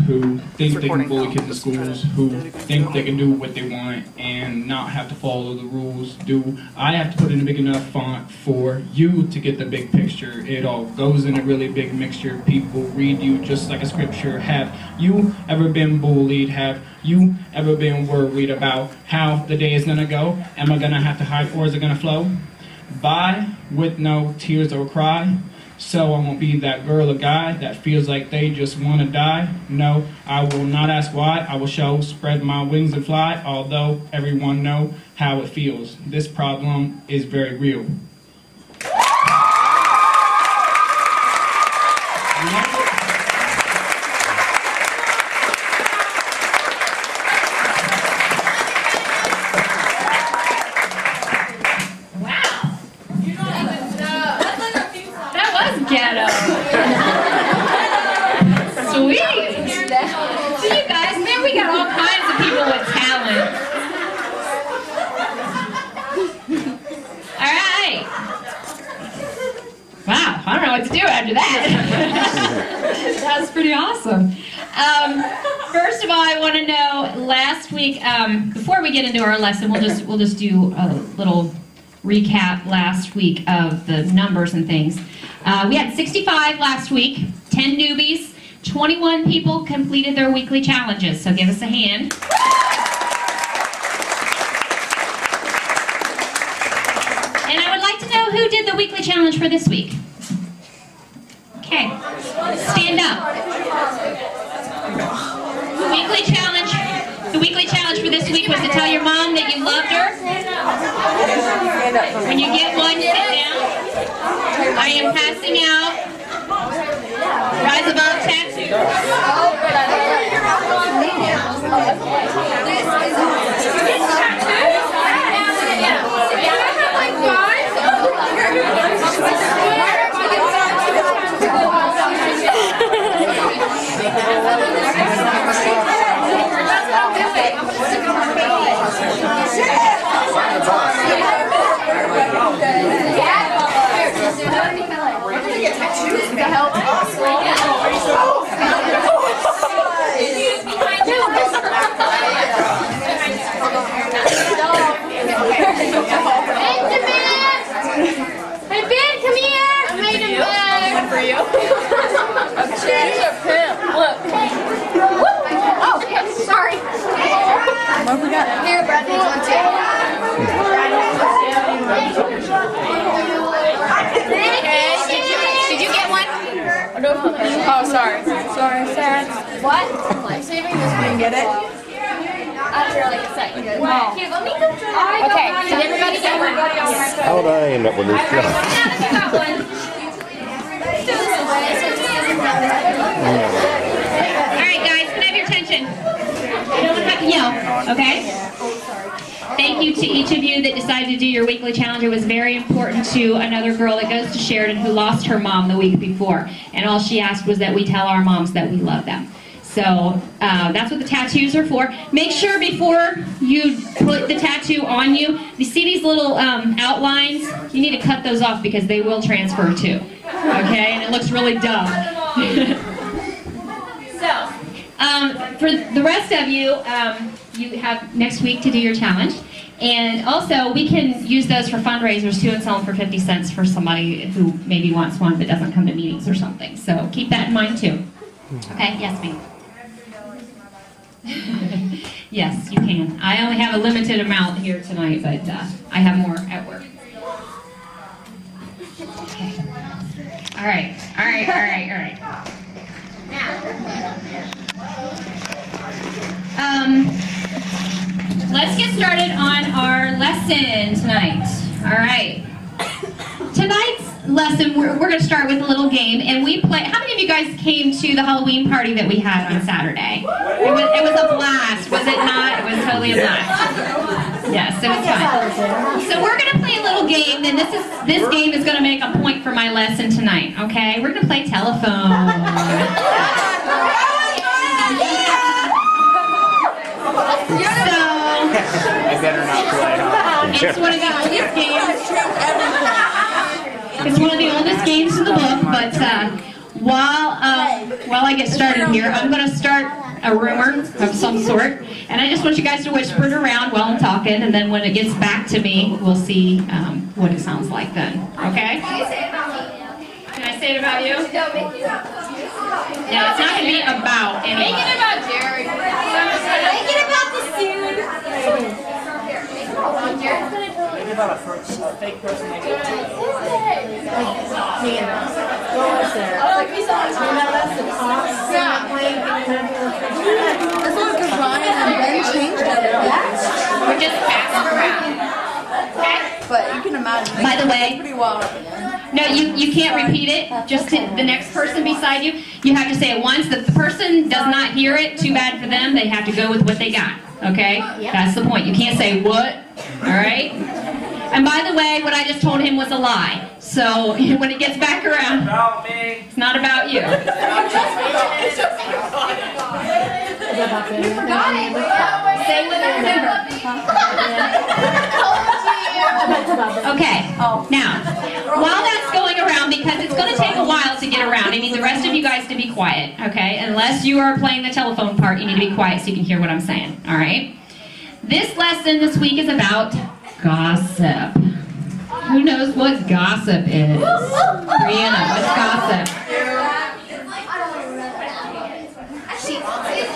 who think they can bully kids in schools, who think they can do what they want and not have to follow the rules. Do I have to put in a big enough font for you to get the big picture? It all goes in a really big mixture. People read you just like a scripture. Have you ever been bullied? Have you ever been worried about how the day is gonna go? Am I gonna have to hide or is it gonna flow by with no tears or cry? So I won't be that girl or guy that feels like they just want to die. No, I will not ask why. I will spread my wings and fly, although everyone know how it feels. This problem is very real. Ghetto. Sweet. So you guys, man, we got all kinds of people with talent. All right. Wow, I don't know what to do after that. That was pretty awesome. First of all, I want to know, last week, before we get into our lesson, we'll just do a little recap last week of the numbers and things. We had 65 last week, 10 newbies, 21 people completed their weekly challenges, so give us a hand. And I would like to know who did the weekly challenge for this week. Okay, stand up. The weekly challenge for this week was to tell your mom that you loved her. When you get one, sit down. I am passing out Rise Above tattoo. Hey Ben, come here! I made a bag! One for you. Here's a pimp. Look. Oh, sorry. What we got? Here, Brad needs one too. Did you get one? Oh, sorry. Sorry, Sarah. What? I'm saving this one. Get it? After like a second. Wow. Here, let me go try. Okay, did everybody get one? How would I end up with this job? Alright guys, can I have your attention? I don't have to yell, okay? Thank you to each of you that decided to do your weekly challenge. It was very important to another girl that goes to Sheridan who lost her mom the week before. And all she asked was that we tell our moms that we love them. So that's what the tattoos are for. Make sure before you put the tattoo on you, you see these little outlines? You need to cut those off because they will transfer too. Okay? And it looks really dumb. So, for the rest of you, you have next week to do your challenge. And also, we can use those for fundraisers too and sell them for 50 cents for somebody who maybe wants one but doesn't come to meetings or something. So keep that in mind too. Okay? Yes, ma'am. Yes, you can. I only have a limited amount here tonight, but I have more at work. Okay. All right. Let's get started on our lesson tonight. All right. Tonight's lesson, we're going to start with a little game, and we play. How many of you guys came to the Halloween party that we had on Saturday? It was a blast, was it not? It was totally a blast. Yes, it was fun. So we're going to play a little game, and this game is going to make a point for my lesson tonight. Okay, we're going to play telephone. I better not play, huh? It's one of the oldest games. It's one of the oldest games in the book, but while while I get started here, I'm going to start a rumor of some sort, and I just want you guys to whisper it around while I'm talking, and then when it gets back to me, we'll see what it sounds like then. Okay? Can I say it about you? Yeah, it's not going to be about anyone. Make it about Jared. Make it about the student. Think about a fake person. What was there? That's the cost. That's not because Ryan and Ben changed everything. We're just passing around. Okay? But you can imagine. By the way, pretty wild. no, you can't repeat it. Just to the next person beside you. You have to say it once. If the person does not hear it, too bad for them. They have to go with what they got. Okay? That's the point. You can't say what. All right? And by the way, what I just told him was a lie. So when it gets back around, it's not about you. Say what you remember. Okay. Now, while that's going around, because it's going to take a while to get around, I need the rest of you guys to be quiet, okay? Unless you are playing the telephone part, you need to be quiet so you can hear what I'm saying, all right? This lesson this week is about gossip. Who knows what gossip is? Brianna, what's gossip?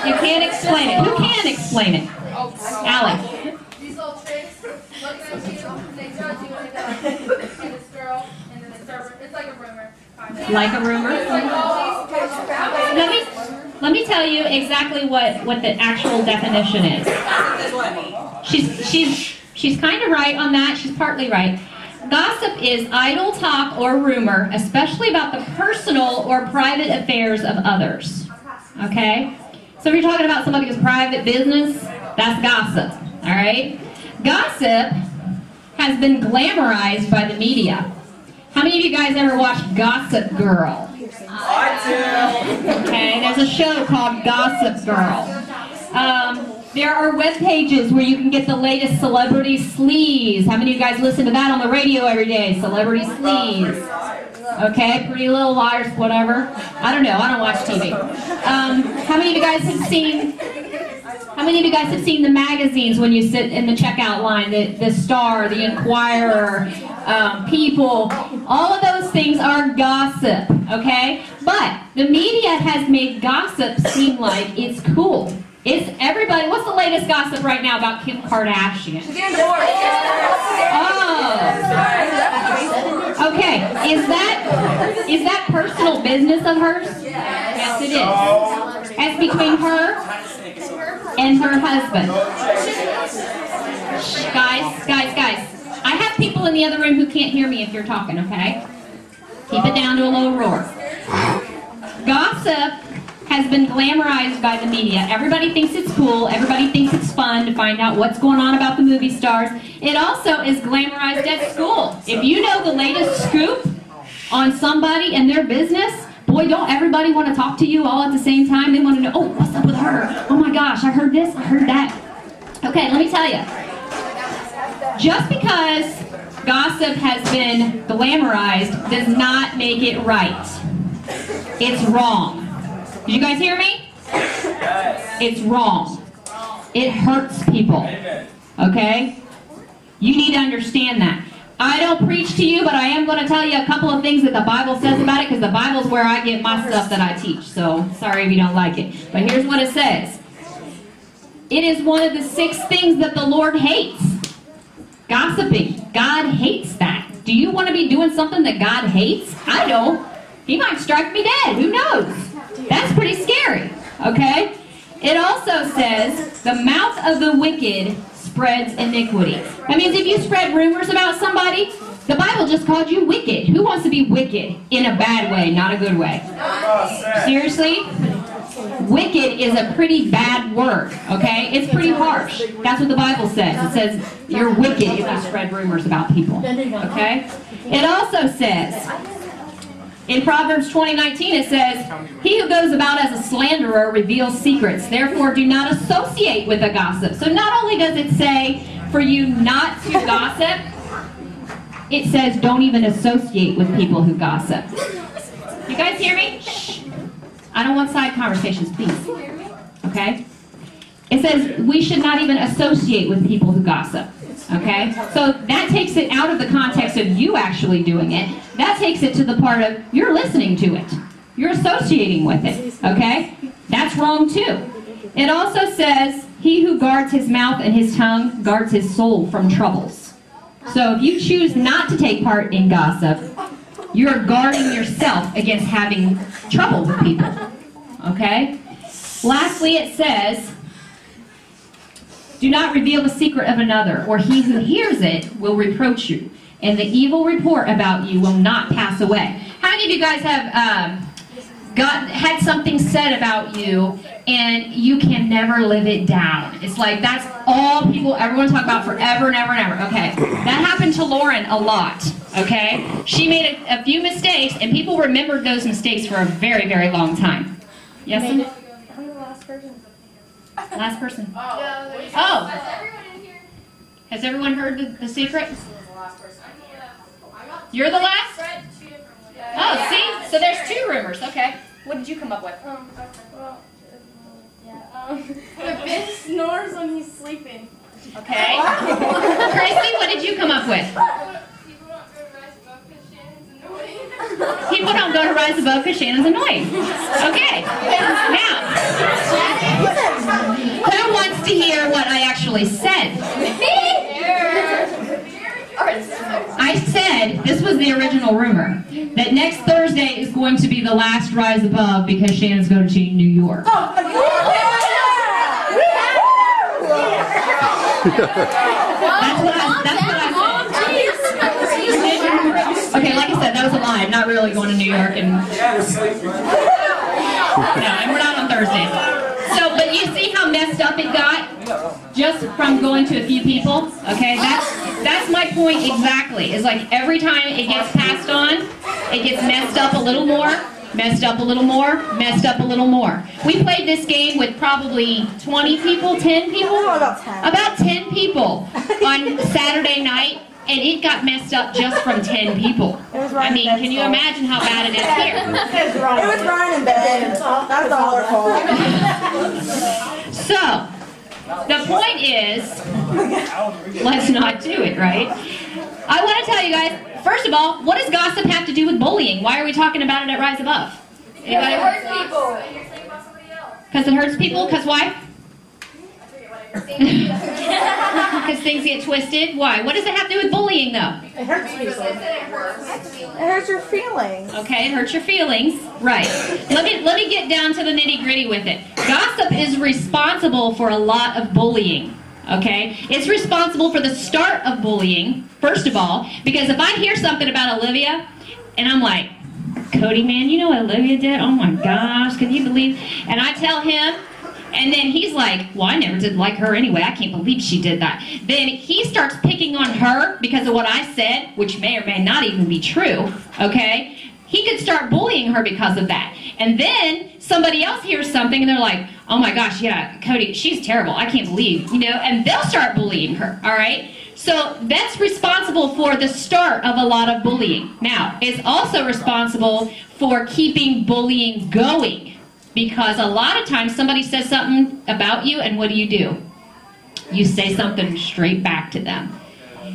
You can't explain it. Who can explain it? Alex. These little tricks. They judge you when they go see this girl, and then they start. It's like a rumor. Like a rumor? Let me tell you exactly what the actual definition is. She's kind of right on that. She's partly right. Gossip is idle talk or rumor, especially about the personal or private affairs of others. Okay? So if you're talking about somebody's private business, that's gossip. All right? Gossip has been glamorized by the media. How many of you guys ever watched Gossip Girl? I do. Okay, there's a show called Gossip Girl. There are web pages where you can get the latest celebrity sleaze. How many of you guys listen to that on the radio every day? Celebrity sleaze. Okay, Pretty Little Liars, whatever. I don't know. I don't watch TV. How many of you guys have seen? How many of you guys have seen the magazines when you sit in the checkout line? The Star, the Enquirer, People. All of those things are gossip. Okay, but the media has made gossip seem like it's cool. It's everybody. What's the latest gossip right now about Kim Kardashian? She's getting divorced. Oh. Okay. Is that personal business of hers? Yes, it is. That's between her and her husband. Shh, guys. I have people in the other room who can't hear me if you're talking, okay? Keep it down to a low roar. Gossip has been glamorized by the media. Everybody thinks it's cool. Everybody thinks it's fun to find out what's going on about the movie stars. It also is glamorized at school. If you know the latest scoop on somebody and their business, boy, don't everybody want to talk to you all at the same time. They want to know, oh, what's up with her? Oh my gosh, I heard this, I heard that. Okay, let me tell you. Just because gossip has been glamorized does not make it right. It's wrong. Did you guys hear me? It's wrong. It hurts people. Okay? You need to understand that. I don't preach to you, but I am going to tell you a couple of things that the Bible says about it, because the Bible's where I get my stuff that I teach. So, sorry if you don't like it. But here's what it says. It is one of the 6 things that the Lord hates. Gossiping. God hates that. Do you want to be doing something that God hates? I don't. He might strike me dead. Who knows? That's pretty scary. Okay? It also says, the mouth of the wicked spreads iniquity. That means if you spread rumors about somebody, the Bible just called you wicked. Who wants to be wicked in a bad way, not a good way? Seriously? Wicked is a pretty bad word, okay? It's pretty harsh. That's what the Bible says. It says you're wicked if you spread rumors about people, okay? It also says, in Proverbs 20:19, it says, he who goes about as a slanderer reveals secrets. Therefore, do not associate with a gossip. So not only does it say for you not to gossip, it says don't even associate with people who gossip. You guys hear me? Shh. I don't want side conversations, please. Okay? It says we should not even associate with people who gossip. Okay? So that takes it out of the context of you actually doing it. That takes it to the part of you're listening to it. You're associating with it. Okay? That's wrong too. It also says, he who guards his mouth and his tongue guards his soul from troubles. So if you choose not to take part in gossip, you're guarding yourself against having trouble with people. Okay? Lastly, it says, do not reveal the secret of another, or he who hears it will reproach you, and the evil report about you will not pass away. How many of you guys have had something said about you, and you can never live it down? It's like that's all everyone talk about forever and ever and ever. Okay, that happened to Lauren a lot. Okay, she made a few mistakes, and people remembered those mistakes for a very, very long time. Yes. I'm the last person. Last person. Oh. Has everyone heard the secret? You're the last? Oh, see? So there's 2 rumors. Okay. What did you come up with? The bitch snores when he's sleeping. Okay. Christy, what did you come up with? People don't go to Rise Above because Shannon's annoying. People don't go to Rise Above because Shannon's annoying. Okay. Now, who wants to hear what I actually said? I said, this was the original rumor, that next Thursday is going to be the last Rise Above because Shannon's going to New York. That's what I said. Okay, like I said, that was a lie. I'm not really going to New York, and no, and we're not on Thursdays. So, but you see how messed up it got just from going to a few people? Okay, that's my point exactly. It's like every time it gets passed on, it gets messed up a little more, messed up a little more, messed up a little more. We played this game with probably 20 people, 10 people? About 10. About 10 people on Saturday night, and it got messed up just from 10 people. I mean, can you imagine how bad it is here? It was Ryan in bed. That's all our fault. So, the point is, let's not do it, right? I want to tell you guys, first of all, what does gossip have to do with bullying? Why are we talking about it at Rise Above? Anybody? It hurts people. Because it hurts people? Because why? Because things get twisted? Why? What does it have to do with bullying, though? It hurts people. It hurts your feelings. Okay, it hurts your feelings. Right. Let me get down to the nitty-gritty with it. Gossip is responsible for a lot of bullying. Okay? It's responsible for the start of bullying, first of all, because if I hear something about Olivia, and I'm like, Cody, man, you know what Olivia did? Oh my gosh, can you believe? And I tell him, and then he's like, well, I never did like her anyway. I can't believe she did that. Then he starts picking on her because of what I said, which may or may not even be true, okay? He could start bullying her because of that. And then somebody else hears something and they're like, oh my gosh, yeah, Cody, she's terrible. I can't believe, you know, and they'll start bullying her, all right? So that's responsible for the start of a lot of bullying. Now, it's also responsible for keeping bullying going. Because a lot of times somebody says something about you, and what do? You say something straight back to them.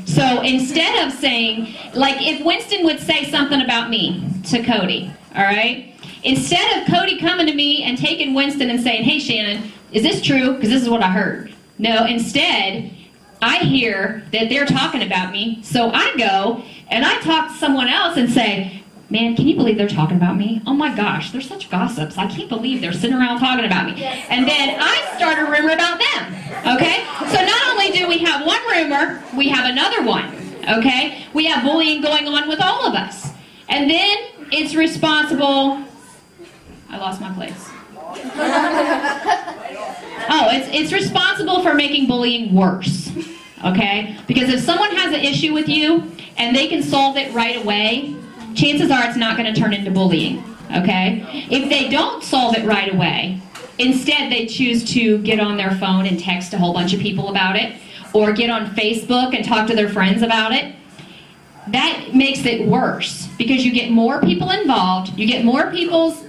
So instead of saying, like if Winston would say something about me to Cody, all right? Instead of Cody coming to me and taking Winston and saying, hey Shannon, is this true? Because this is what I heard. No, instead, I hear that they're talking about me, so I go and I talk to someone else and say, man, can you believe they're talking about me? Oh my gosh, they're such gossips. I can't believe they're sitting around talking about me. And then I start a rumor about them, okay? So not only do we have one rumor, we have another one, okay? We have bullying going on with all of us. And then it's responsible, I lost my place. Oh, it's responsible for making bullying worse, okay? Because if someone has an issue with you and they can solve it right away, chances are it's not going to turn into bullying, okay? If they don't solve it right away, instead they choose to get on their phone and text a whole bunch of people about it, or get on Facebook and talk to their friends about it, that makes it worse because you get more people involved, you get more people's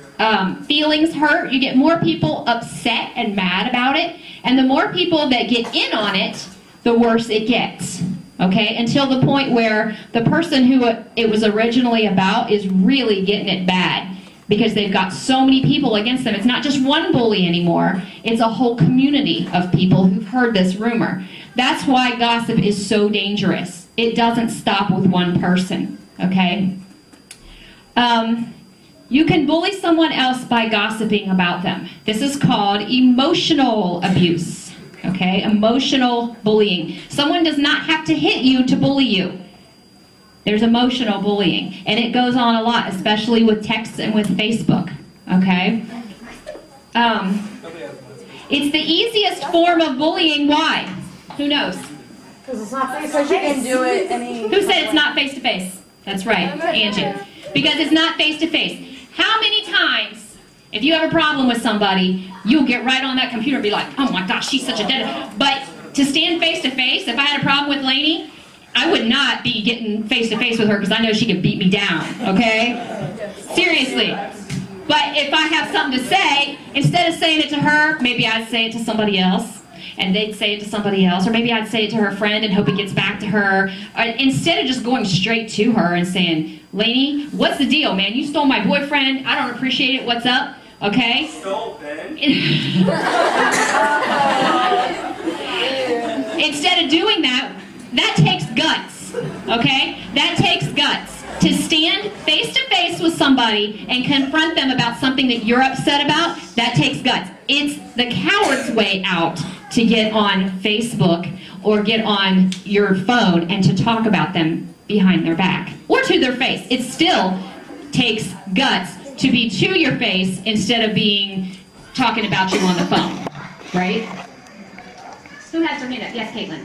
feelings hurt, you get more people upset and mad about it, and the more people that get in on it, the worse it gets. Okay, until the point where the person who it was originally about is really getting it bad because they've got so many people against them. It's not just one bully anymore, it's a whole community of people who've heard this rumor. That's why gossip is so dangerous. It doesn't stop with one person, okay? You can bully someone else by gossiping about them. This is called emotional abuse. Okay, emotional bullying. Someone does not have to hit you to bully you. There's emotional bullying, and it goes on a lot, especially with texts and with Facebook. Okay, it's the easiest form of bullying. Why? Who knows? Because it's not face to face. You can do it any. Who said it's not face to face? That's right, Angie. Because it's not face to face. How many times? If you have a problem with somebody, you'll get right on that computer and be like, oh my gosh, she's such a dead. But to stand face to face, if I had a problem with Lainey, I would not be getting face to face with her because I know she could beat me down, okay? Seriously. But if I have something to say, instead of saying it to her, maybe I'd say it to somebody else, and they'd say it to somebody else, or maybe I'd say it to her friend and hope it gets back to her. Instead of just going straight to her and saying, Lainey, what's the deal, man? You stole my boyfriend. I don't appreciate it. What's up? Okay? Stole Ben. Instead of doing that, that takes guts, okay? That takes guts. To stand face to face with somebody and confront them about something that you're upset about, that takes guts. It's the coward's way out to get on Facebook or get on your phone and to talk about them behind their back or to their face. It still takes guts to be to your face instead of being talking about you on the phone, right? Who has their hand up? Yes, Caitlin.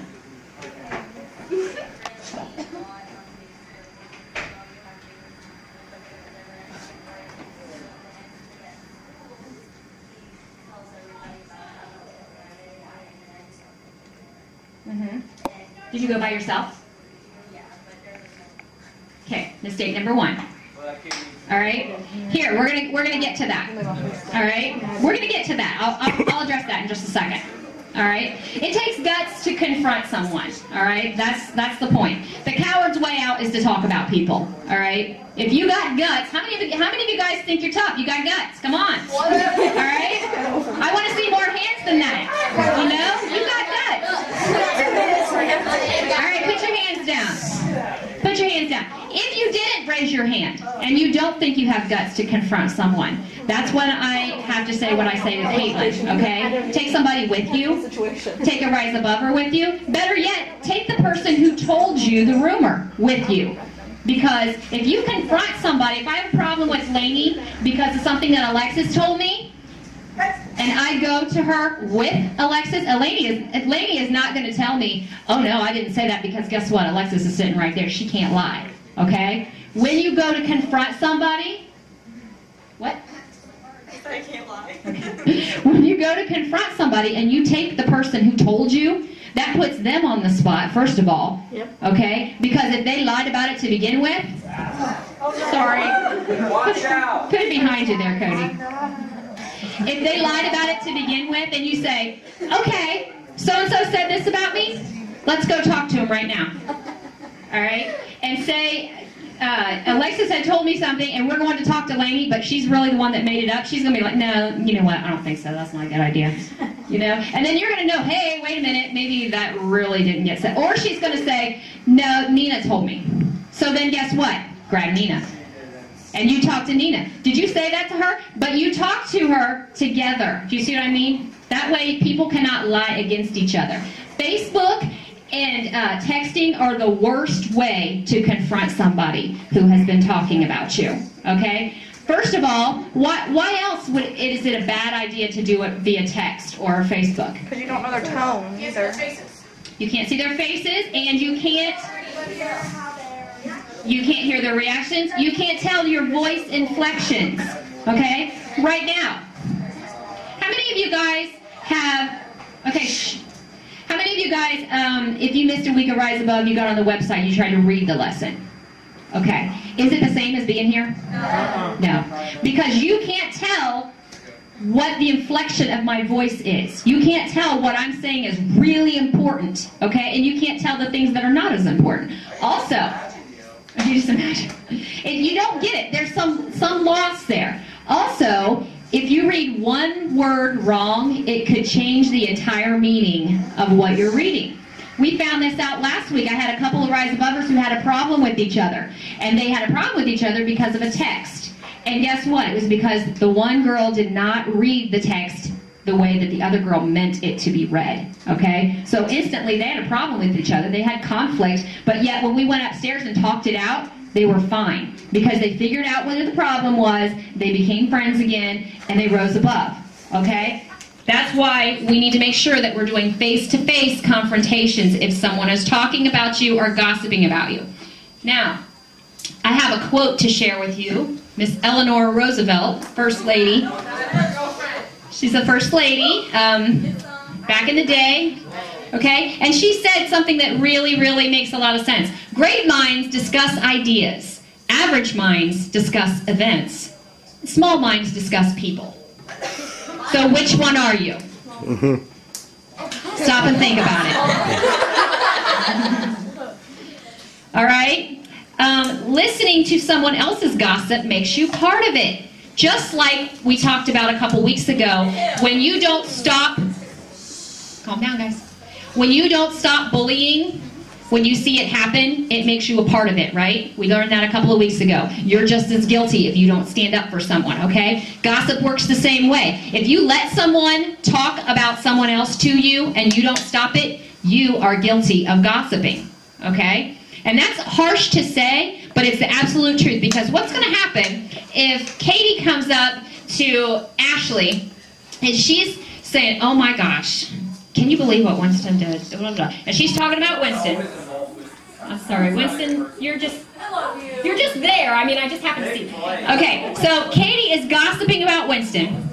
Did you go by yourself? Okay, mistake number 1. All right, here we're gonna get to that. All right, we're gonna get to that. I'll address that in just a second. All right, it takes guts to confront someone. All right, that's the point. The coward's way out is to talk about people. All right, if you got guts, how many of you guys think you're tough? You got guts? Come on. All right, I want to see more hands than that. You know, you got guts. All right, put your hands down. Put your hands down. If you didn't raise your hand and you don't think you have guts to confront someone, that's what I have to say when I say to Caitlin, okay? Take somebody with you. Take a Rise Abover with you. Better yet, take the person who told you the rumor with you. Because if you confront somebody, if I have a problem with Lainey because of something that Alexis told me, and I go to her with Alexis, Lainey is not going to tell me, oh no, I didn't say that because guess what? Alexis is sitting right there. She can't lie. Okay? When you go to confront somebody, what? I can't lie. Okay. When you go to confront somebody and you take the person who told you, that puts them on the spot, first of all. Yep. Okay? Because if they lied about it to begin with, sorry. Watch out. Put it behind you there, Cody. If they lied about it to begin with and you say, okay, so-and-so said this about me, let's go talk to him right now. All right? And say, Alexis had told me something and we're going to talk to Lainey, but she's really the one that made it up. She's going to be like, no, you know what, I don't think so. That's not a good idea. You know? And then you're going to know, hey, wait a minute, maybe that really didn't get said. Or she's going to say, no, Nina told me. So then guess what? Grab Nina. And you talk to Nina. Did you say that to her? But you talk to her together. Do you see what I mean? That way people cannot lie against each other. Facebook and texting are the worst way to confront somebody who has been talking about you. Okay? First of all, why else is it a bad idea to do it via text or Facebook? Because you don't know their tone either. You can't see their faces, and you can't hear their reactions. You can't tell your voice inflections. Okay? Right now. How many of you guys have... Okay, shh. How many of you guys, if you missed a week of Rise Above, you got on the website, you tried to read the lesson? Okay. Is it the same as being here? No. Because you can't tell what the inflection of my voice is. You can't tell what I'm saying is really important, okay? And you can't tell the things that are not as important. Also, you just imagine, if you don't get it, there's some loss there. Also, if you read one word wrong, it could change the entire meaning of what you're reading. We found this out last week. I had a couple of Rise Abovers who had a problem with each other. And they had a problem with each other because of a text. And guess what? It was because the one girl did not read the text the way that the other girl meant it to be read. Okay? So instantly they had a problem with each other. They had conflict. But yet when we went upstairs and talked it out, they were fine. Because they figured out what the problem was, they became friends again, and they rose above. Okay? That's why we need to make sure that we're doing face-to-face confrontations if someone is talking about you or gossiping about you. Now, I have a quote to share with you. Miss Eleanor Roosevelt, First Lady. She's the First Lady back in the day. Okay? And she said something that really, really makes a lot of sense. Great minds discuss ideas. Average minds discuss events. Small minds discuss people. So which one are you? Stop and think about it. All right? Listening to someone else's gossip makes you part of it. Just like we talked about a couple weeks ago, when you don't stop, calm down guys, when you don't stop bullying, when you see it happen, it makes you a part of it, right? We learned that a couple of weeks ago. You're just as guilty if you don't stand up for someone, okay? Gossip works the same way. If you let someone talk about someone else to you and you don't stop it, you are guilty of gossiping, okay? And that's harsh to say, but it's the absolute truth, because what's going to happen if Katie comes up to Ashley and she's saying, oh my gosh, can you believe what Winston did? And she's talking about Winston. I'm sorry, Winston, you're just there. I mean, I just happen to see. Okay, so Katie is gossiping about Winston.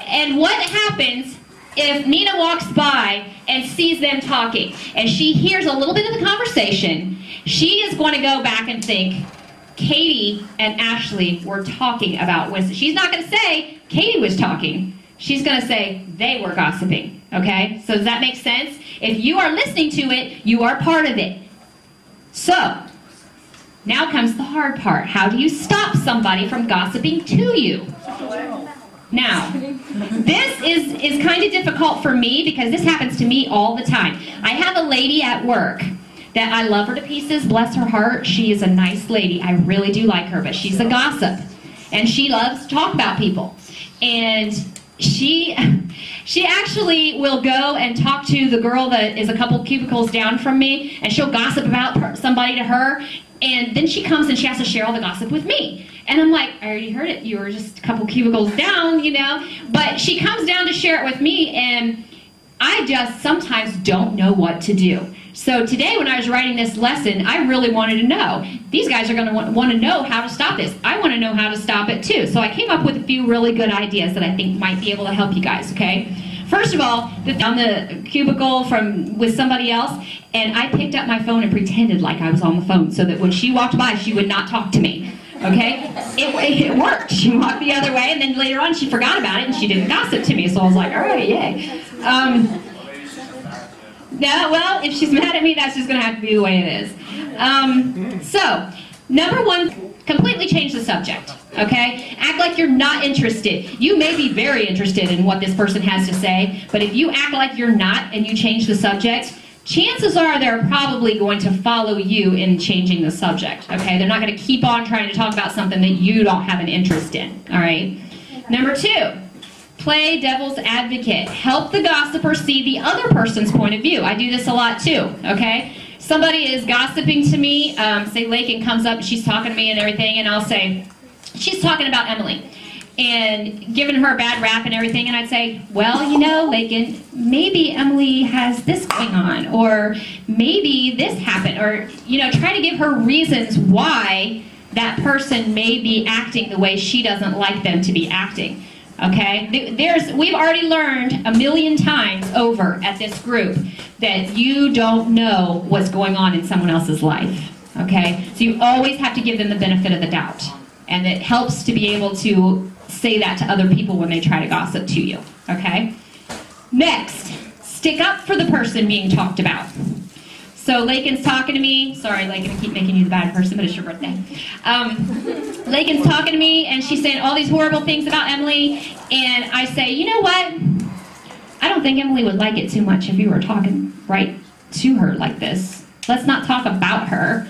And what happens if Nina walks by and sees them talking and she hears a little bit of the conversation? She is going to go back and think, Katie and Ashley were talking about Winston. She's not going to say Katie was talking. She's going to say they were gossiping. Okay? So does that make sense? If you are listening to it, you are part of it. So, now comes the hard part. How do you stop somebody from gossiping to you? Now, this is kind of difficult for me because this happens to me all the time. I have a lady at work that I love her to pieces, bless her heart. She is a nice lady. I really do like her, but she's a gossip. And she loves to talk about people. And she actually will go and talk to the girl that is a couple cubicles down from me, and she'll gossip about somebody to her, and then she comes and she has to share all the gossip with me. And I'm like, I already heard it. You were just a couple cubicles down, you know. But she comes down to share it with me, and I just sometimes don't know what to do. So today when I was writing this lesson, I really wanted to know. These guys are going to want to know how to stop this. I want to know how to stop it too. So I came up with a few really good ideas that I think might be able to help you guys, okay? First of all, on the cubicle with somebody else, and I picked up my phone and pretended like I was on the phone so that when she walked by, she would not talk to me. Okay? It worked. She walked the other way, and then later on she forgot about it and she didn't gossip to me. So I was like, all right, yay. No, well, if she's mad at me, that's just going to have to be the way it is. So, number one, completely change the subject, okay? Act like you're not interested. You may be very interested in what this person has to say, but if you act like you're not and you change the subject, chances are they're probably going to follow you in changing the subject, okay? They're not going to keep on trying to talk about something that you don't have an interest in, all right? Number two, play devil's advocate. Help the gossiper see the other person's point of view. I do this a lot too, okay? Somebody is gossiping to me, say Lakin comes up and she's talking to me and everything, and I'll say, she's talking about Emily and giving her a bad rap and everything, and I'd say, well, you know, Lakin, maybe Emily has this going on, or maybe this happened, or, you know, try to give her reasons why that person may be acting the way she doesn't like them to be acting. Okay? We've already learned 1,000,000 times over at this group that you don't know what's going on in someone else's life. Okay? So you always have to give them the benefit of the doubt. And it helps to be able to say that to other people when they try to gossip to you. Okay? Next, stick up for the person being talked about. So Lakin's talking to me. Sorry, Lakin, I keep making you the bad person, but it's your birthday. Lakin's talking to me, and she's saying all these horrible things about Emily. And I say, you know what? I don't think Emily would like it too much if you were talking right to her like this. Let's not talk about her.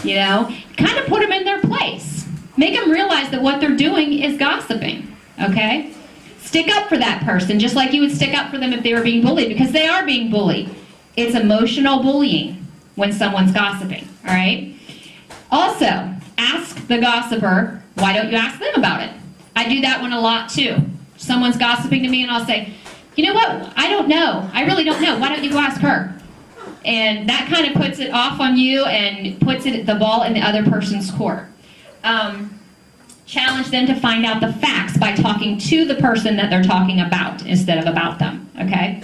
You know? Kind of put them in their place. Make them realize that what they're doing is gossiping. Okay? Stick up for that person, just like you would stick up for them if they were being bullied, because they are being bullied. It's emotional bullying when someone's gossiping, all right? Also, ask the gossiper, why don't you ask them about it? I do that one a lot too. Someone's gossiping to me and I'll say, you know what, I don't know. I really don't know. Why don't you go ask her? And that kind of puts it off on you and puts the ball in the other person's court. Challenge them to find out the facts by talking to the person that they're talking about instead of about them, okay?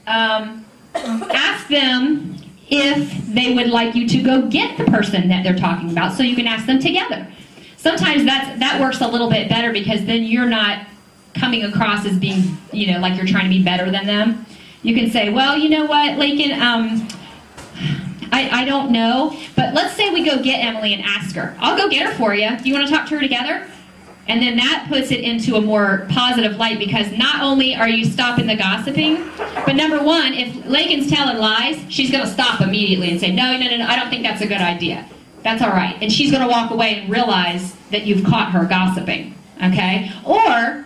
Ask them if they would like you to go get the person that they're talking about so you can ask them together. Sometimes that works a little bit better because then you're not coming across as being, you know, like you're trying to be better than them. You can say, well, you know what, Lakin, I don't know, but let's say we go get Emily and ask her. I'll go get her for you. Do you want to talk to her together? And then that puts it into a more positive light because not only are you stopping the gossiping, but number one, if Lakin's telling lies, she's going to stop immediately and say, no, I don't think that's a good idea. That's all right. And she's going to walk away and realize that you've caught her gossiping, okay? Or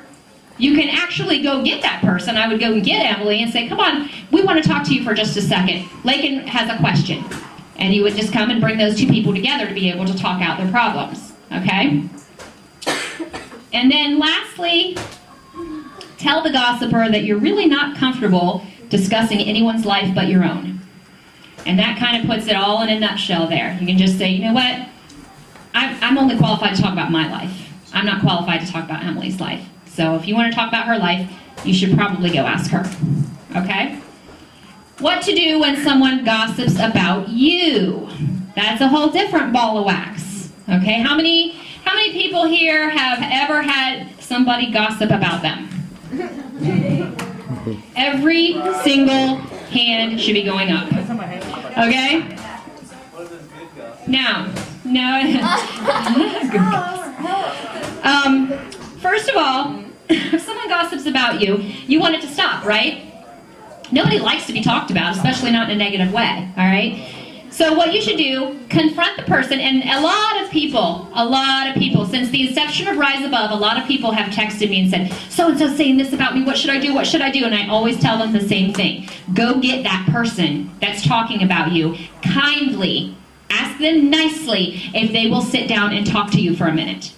you can actually go get that person. I would go and get Emily and say, come on, we want to talk to you for just a second. Lakin has a question. And you would just come and bring those two people together to be able to talk out their problems, okay? And then lastly, tell the gossiper that you're really not comfortable discussing anyone's life but your own. And that kind of puts it all in a nutshell there. You can just say, you know what, I'm only qualified to talk about my life. I'm not qualified to talk about Emily's life. So if you want to talk about her life, you should probably go ask her. Okay? What to do when someone gossips about you? That's a whole different ball of wax. Okay? How many people here have ever had somebody gossip about them? Every single hand should be going up. Okay? Now, first of all, if someone gossips about you, you want it to stop, right? Nobody likes to be talked about, especially not in a negative way, all right? So what you should do, confront the person, and a lot of people, since the inception of Rise Above, a lot of people have texted me and said, so-and-so saying this about me, what should I do, what should I do? And I always tell them the same thing. Go get that person that's talking about you. Kindly, ask them nicely if they will sit down and talk to you for a minute.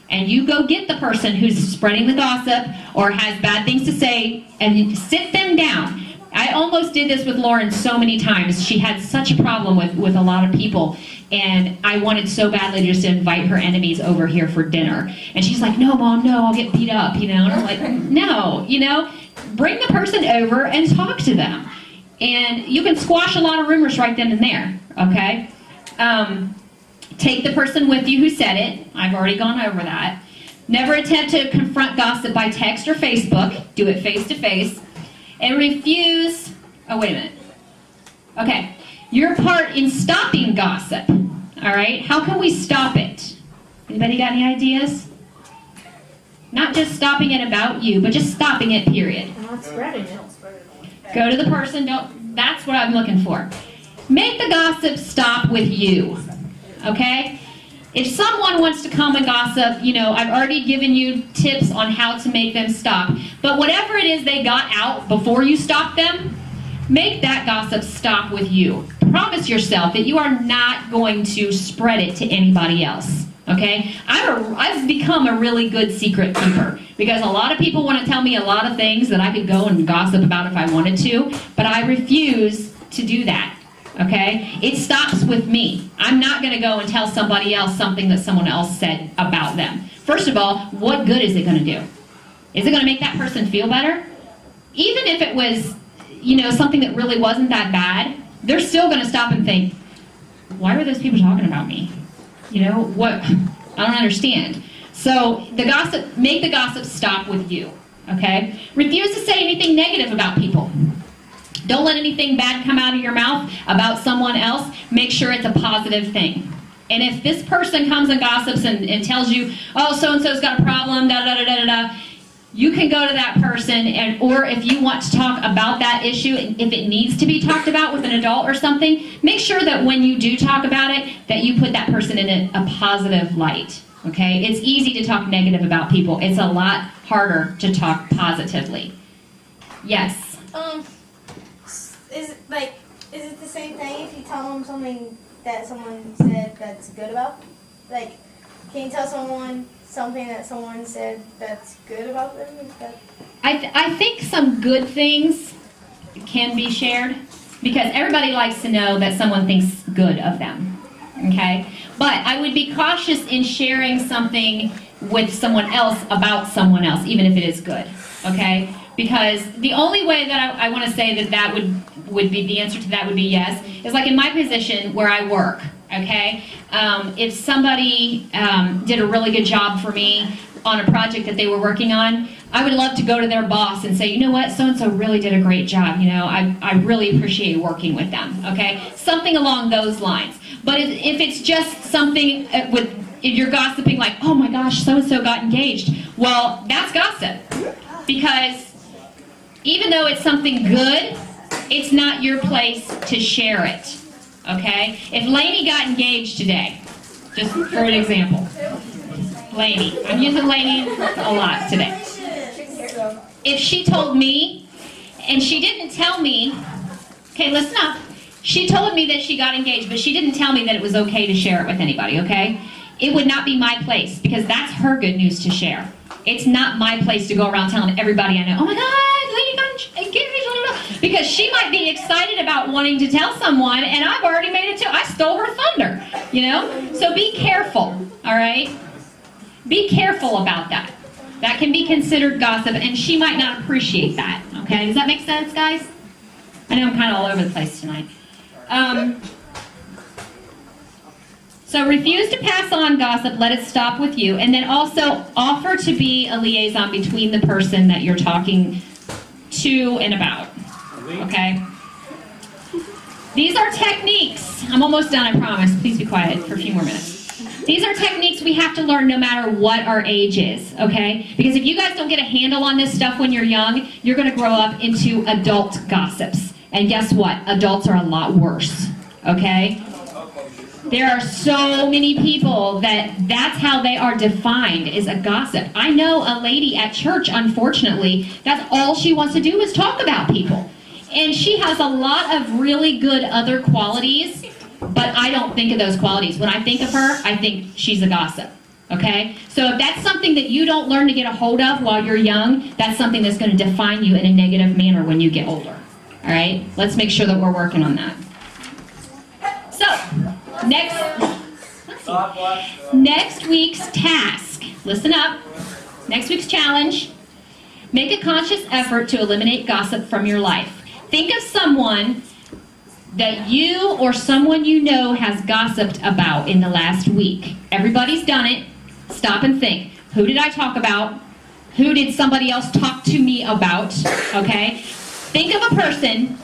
And you go get the person who's spreading the gossip or has bad things to say and sit them down. I almost did this with Lauren so many times. She had such a problem with a lot of people, and I wanted so badly just to invite her enemies over here for dinner. And she's like, no, Mom, no, I'll get beat up, you know? And I'm like, no, you know? Bring the person over and talk to them. And you can squash a lot of rumors right then and there, okay? Take the person with you who said it. I've already gone over that. Never attempt to confront gossip by text or Facebook. Do it face to face. And refuse, oh wait a minute. Okay, your part in stopping gossip, all right? How can we stop it? Anybody got any ideas? Not just stopping it about you, but just stopping it, period. Not spreading it. Go to the person, that's what I'm looking for. Make the gossip stop with you, okay? If someone wants to come and gossip, you know, I've already given you tips on how to make them stop. But whatever it is they got out before you stop them, make that gossip stop with you. Promise yourself that you are not going to spread it to anybody else, okay? I've become a really good secret keeper because a lot of people want to tell me a lot of things that I could go and gossip about if I wanted to, but I refuse to do that. Okay? It stops with me. I'm not going to go and tell somebody else something that someone else said about them. First of all, what good is it going to do? Is it going to make that person feel better? Even if it was, you know, something that really wasn't that bad, they're still going to stop and think, why were those people talking about me? You know, what? I don't understand. So the gossip, make the gossip stop with you, okay? Refuse to say anything negative about people. Don't let anything bad come out of your mouth about someone else. Make sure it's a positive thing. And if this person comes and gossips and tells you, oh, so-and-so's got a problem, da-da-da-da-da-da, you can go to that person, or if you want to talk about that issue, if it needs to be talked about with an adult or something, make sure that when you do talk about it, that you put that person in a positive light. Okay? It's easy to talk negative about people. It's a lot harder to talk positively. Yes? Is it the same thing if you tell them something that someone said that's good about? Like, can you tell someone something that someone said that's good about them? I think some good things can be shared because everybody likes to know that someone thinks good of them, okay? But I would be cautious in sharing something with someone else about someone else, even if it is good, okay? Because the only way that I want to say that would be the answer to that would be yes, is like in my position where I work, okay? If somebody did a really good job for me on a project that they were working on, I would love to go to their boss and say, you know what, so-and-so really did a great job, you know, I really appreciate working with them, okay? Something along those lines. But if it's just something if you're gossiping like, oh my gosh, so-and-so got engaged, well, that's gossip. Because even though it's something good, it's not your place to share it, okay? If Lainey got engaged today, just for an example, Lainey, I'm using Lainey a lot today. If she told me, and she didn't tell me, okay, listen up, she told me that she got engaged, but she didn't tell me that it was okay to share it with anybody, okay? It would not be my place, because that's her good news to share. It's not my place to go around telling everybody I know, oh my God, Lainey got engaged, because she might be excited about wanting to tell someone, and I've already made it too. I stole her thunder, you know? So be careful, all right? Be careful about that. That can be considered gossip, and she might not appreciate that, okay? Does that make sense, guys? I know I'm kind of all over the place tonight. So refuse to pass on gossip, let it stop with you, and then also offer to be a liaison between the person that you're talking to and about, okay? These are techniques. I'm almost done, I promise. Please be quiet for a few more minutes. These are techniques we have to learn no matter what our age is, okay? Because if you guys don't get a handle on this stuff when you're young, you're going to grow up into adult gossips. And guess what? Adults are a lot worse, okay? There are so many people that's how they are defined, is a gossip. I know a lady at church, unfortunately, that's all she wants to do is talk about people. And she has a lot of really good other qualities, but I don't think of those qualities. When I think of her, I think she's a gossip, okay? So if that's something that you don't learn to get a hold of while you're young, that's something that's going to define you in a negative manner when you get older, all right? Let's make sure that we're working on that. So, next week's task, listen up, next week's challenge, make a conscious effort to eliminate gossip from your life. Think of someone that you or someone you know has gossiped about in the last week. Everybody's done it. Stop and think. Who did I talk about? Who did somebody else talk to me about? Okay? Think of a person,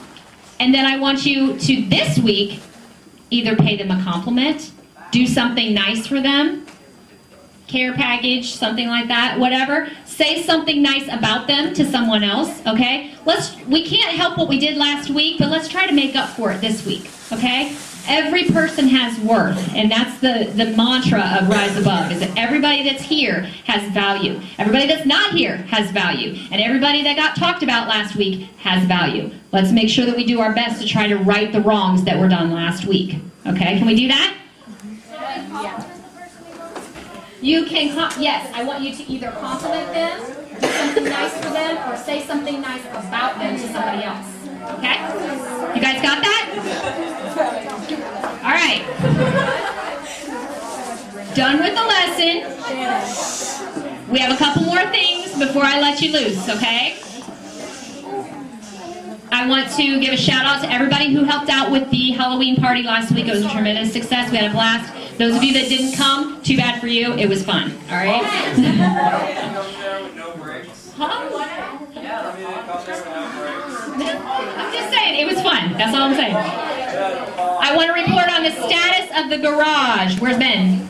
and then I want you to, this week, either pay them a compliment, do something nice for them, care package, something like that, whatever. Say something nice about them to someone else, okay? We can't help what we did last week, but let's try to make up for it this week, okay? Every person has worth, and that's the mantra of Rise Above, is that everybody that's here has value. Everybody that's not here has value. And everybody that got talked about last week has value. Let's make sure that we do our best to try to right the wrongs that were done last week. Okay, can we do that? You can, yes, I want you to either compliment them, do something nice for them, or say something nice about them to somebody else. Okay? You guys got that? All right. Done with the lesson. We have a couple more things before I let you loose, okay? I want to give a shout out to everybody who helped out with the Halloween party last week. It was a tremendous success. We had a blast. Those of you that didn't come, too bad for you. It was fun. All right? I'm just saying, it was fun. That's all I'm saying. I want to report on the status of the garage. Where's Ben?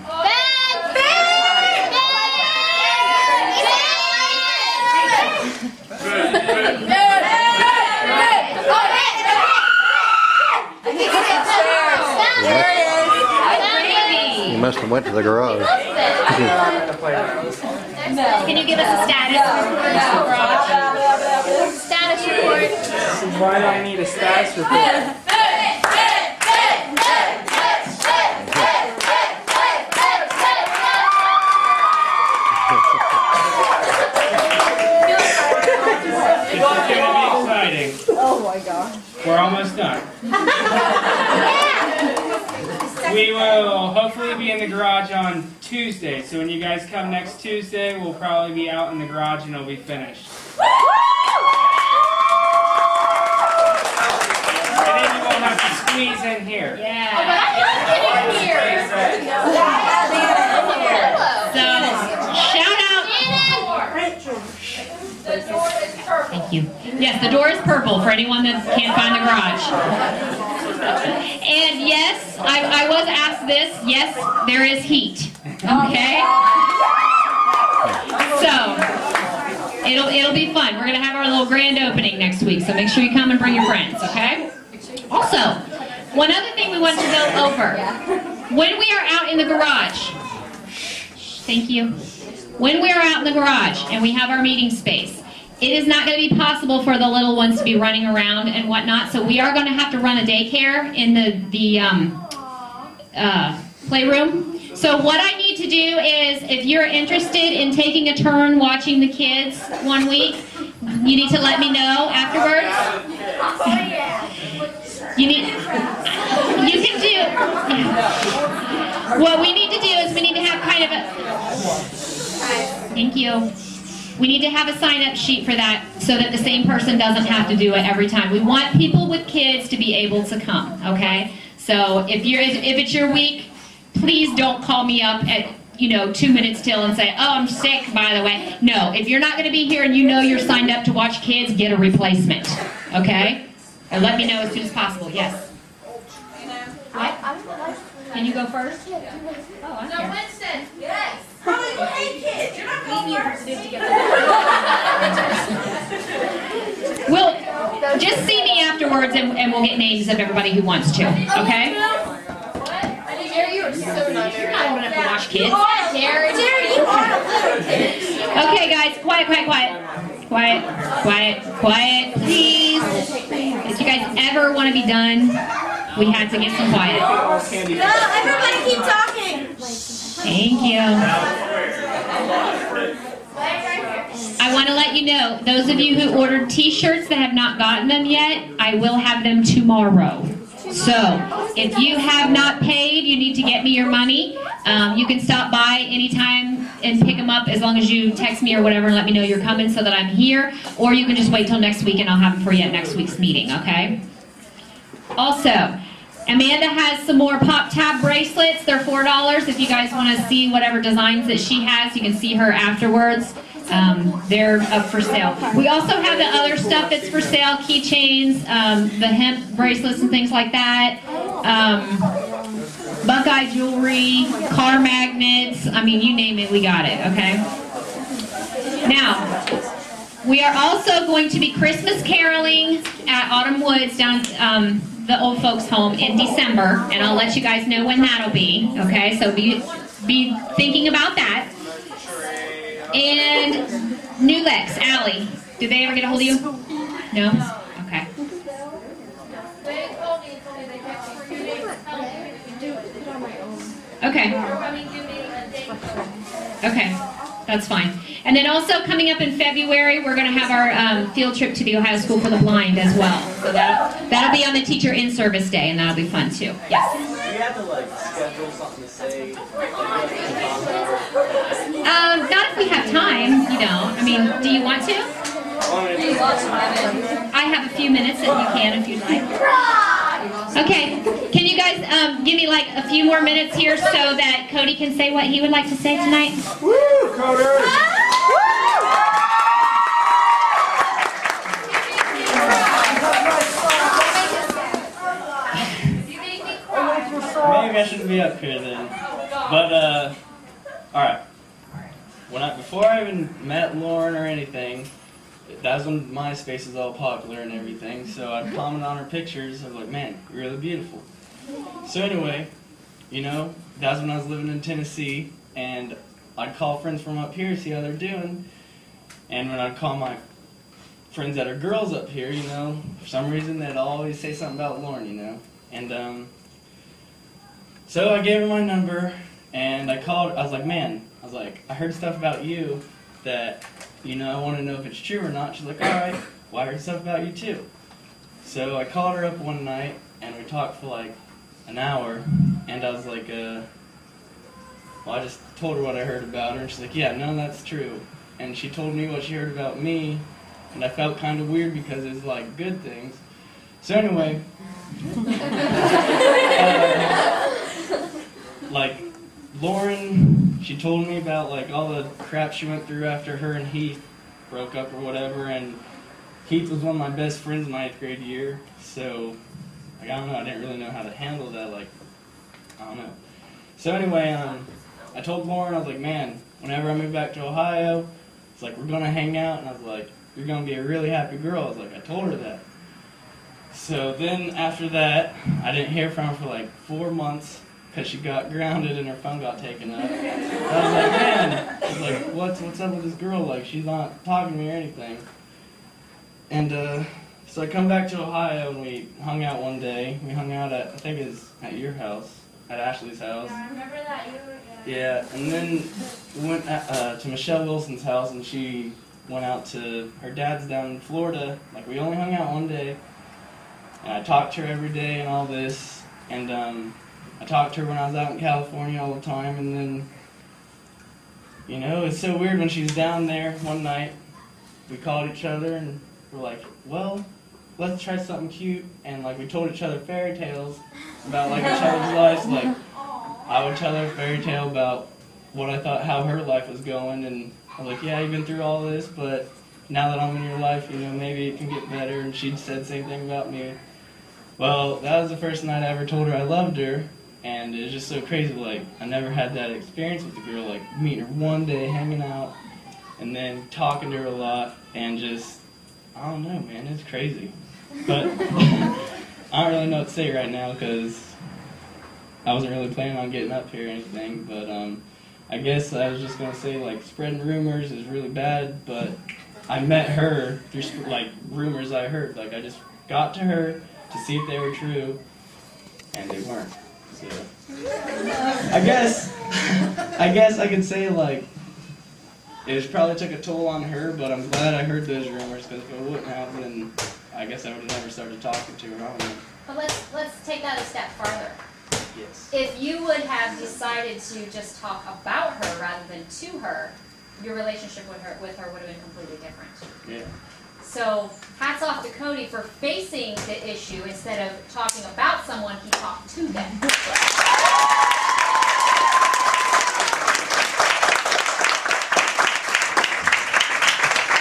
You must have went to the garage. Can you give us a status report? Status report. Why do I need a status report? Oh my God. We're almost done. We will hopefully be in the garage on Tuesday. So when you guys come next Tuesday, we'll probably be out in the garage and it'll be finished. And then you won't have to squeeze in here. Yeah. So, shout out. The door is purple. Thank you. Yes, the door is purple for anyone that can't find the garage. And yes, I was asked this. Yes, there is heat. Okay? So, it'll be fun. We're going to have our little grand opening next week, so make sure you come and bring your friends, okay? Also, one other thing we want to go over. When we are out in the garage, thank you. When we are out in the garage and we have our meeting space, it is not going to be possible for the little ones to be running around and whatnot, so we are going to have to run a daycare in the playroom. So what I need to do is, if you're interested in taking a turn watching the kids one week, you need to let me know afterwards. You can do, what we need to do is we need to have kind of a, thank you. We need to have a sign-up sheet for that so that the same person doesn't have to do it every time. We want people with kids to be able to come, okay? So if it's your week, please don't call me up at 2 minutes till and say, oh, I'm sick, by the way. No, if you're not going to be here and you know you're signed up to watch kids, get a replacement, okay? And let me know as soon as possible. Yes? What? Can you go first? Oh, I No, care. Winston. Yes. Oh, you hate kids. You're not going first. Well, just see me afterwards and we'll get names of everybody who wants to, okay? Jerry, you are so nice. You're not old enough to watch kids. Jerry, you are a little kid. Okay, guys, quiet. Quiet, please. If you guys ever want to be done, we had to get some quiet. No, everybody keep talking. Thank you. I want to let you know, those of you who ordered t-shirts that have not gotten them yet, I will have them tomorrow. So, if you have not paid, you need to get me your money. You can stop by anytime and pick them up as long as you text me or whatever and let me know you're coming so that I'm here. Or you can just wait till next week and I'll have them for you at next week's meeting, okay? Also, Amanda has some more pop tab bracelets. They're $4. If you guys want to see whatever designs that she has, you can see her afterwards. They're up for sale. We also have the other stuff that's for sale, keychains, the hemp bracelets and things like that, Buckeye jewelry, car magnets, I mean, you name it, we got it, okay? Now, we are also going to be Christmas caroling at Autumn Woods down the old folks home in December, and I'll let you guys know when that'll be, okay? So be thinking about that. And New Lex, Allie, did they ever get a hold of you? No? Okay. They told me they kept for you to tell me to do it. Okay. I mean, give me a date. Okay. That's fine. And then also coming up in February, we're going to have our field trip to the Ohio School for the Blind as well. So that'll be on the Teacher In-Service Day, and that'll be fun too. Yes? Do you have to schedule something to say? Not if we have time, I mean, do you want to? I have a few minutes that you can if you'd like. Okay, can you guys give me like a few more minutes here so that Cody can say what he would like to say tonight? Woo, Cody! Maybe I shouldn't be up here then. But, alright. Before I even met Lauren or anything, that was when MySpace was all popular and everything, so I'd comment on her pictures. I was like, man, you're really beautiful. So anyway, you know, that was when I was living in Tennessee, and I'd call friends from up here to see how they're doing. And when I'd call my friends that are girls up here, you know, for some reason they'd always say something about Lauren, you know. And so I gave her my number, and I called. I was like, man, I heard stuff about you that, you know, I want to know if it's true or not. She's like, all right, well, I heard stuff about you too. So I called her up one night, and we talked for like an hour, and I was like, well, I just told her what I heard about her, and she's like, yeah, no, that's true. And she told me what she heard about me, and I felt kind of weird because it was like good things. So anyway, like Lauren, she told me about like all the crap she went through after her and Heath broke up or whatever, and Heath was one of my best friends in my 8th grade year, so like I don't know, I didn't really know how to handle that, like, I don't know. So anyway, I told Lauren, I was like, man, whenever I move back to Ohio, it's like we're gonna hang out, and I was like, you're gonna be a really happy girl. I was like, I told her that. So then after that, I didn't hear from her for like 4 months because she got grounded and her phone got taken up. I was like, man, I was like, what's up with this girl? Like, she's not talking to me or anything. And so I come back to Ohio and we hung out one day. We hung out at, I think it was at your house, at Ashley's house. Yeah, I remember that. Yeah, and then we went to Michelle Wilson's house, and she went out to her dad's down in Florida. Like, we only hung out one day, and I talked to her every day and all this, and I talked to her when I was out in California all the time, and then, you know, it's so weird when she was down there one night, we called each other, and we're like, well, let's try something cute, and like we told each other fairy tales about like each other's lives. Like, I would tell her a fairy tale about what I thought, how her life was going, and I was like, yeah, you've been through all this, but now that I'm in your life, you know, maybe it can get better, and she'd said the same thing about me. Well, that was the first night I ever told her I loved her, and it was just so crazy, like, I never had that experience with the girl, like, meeting her one day, hanging out, and then talking to her a lot, and just, I don't know, man, it's crazy. But I don't really know what to say right now, because I wasn't really planning on getting up here or anything, but I guess I was just going to say, like, spreading rumors is really bad, but I met her through, like, rumors I heard. Like, I just got to her to see if they were true, and they weren't. So I guess I could say, like, it probably took a toll on her, but I'm glad I heard those rumors, because if it wouldn't have, then I guess I would have never started talking to her. I don't know. But let's take that a step farther. Yes. If you would have decided to just talk about her rather than to her, your relationship with her would have been completely different. Yeah. So hats off to Cody for facing the issue instead of talking about someone, he talked to them.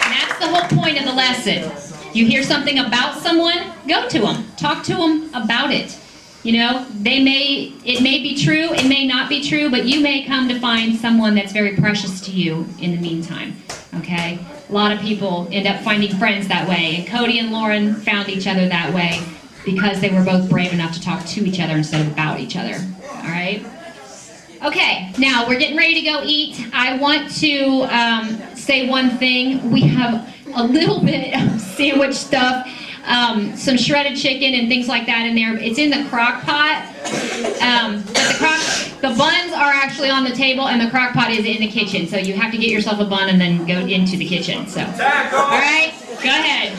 And that's the whole point of the lesson. You hear something about someone, go to them. Talk to them about it. You know, it may be true, it may not be true, but you may come to find someone that's very precious to you in the meantime, okay? A lot of people end up finding friends that way, and Cody and Lauren found each other that way because they were both brave enough to talk to each other instead of about each other, all right? Okay, now we're getting ready to go eat. I want to say one thing. We have a little bit of sandwich stuff. Some shredded chicken and things like that in there. It's in the crock pot, but the buns are actually on the table, and the crock pot is in the kitchen. So you have to get yourself a bun and then go into the kitchen. So, all right, go ahead.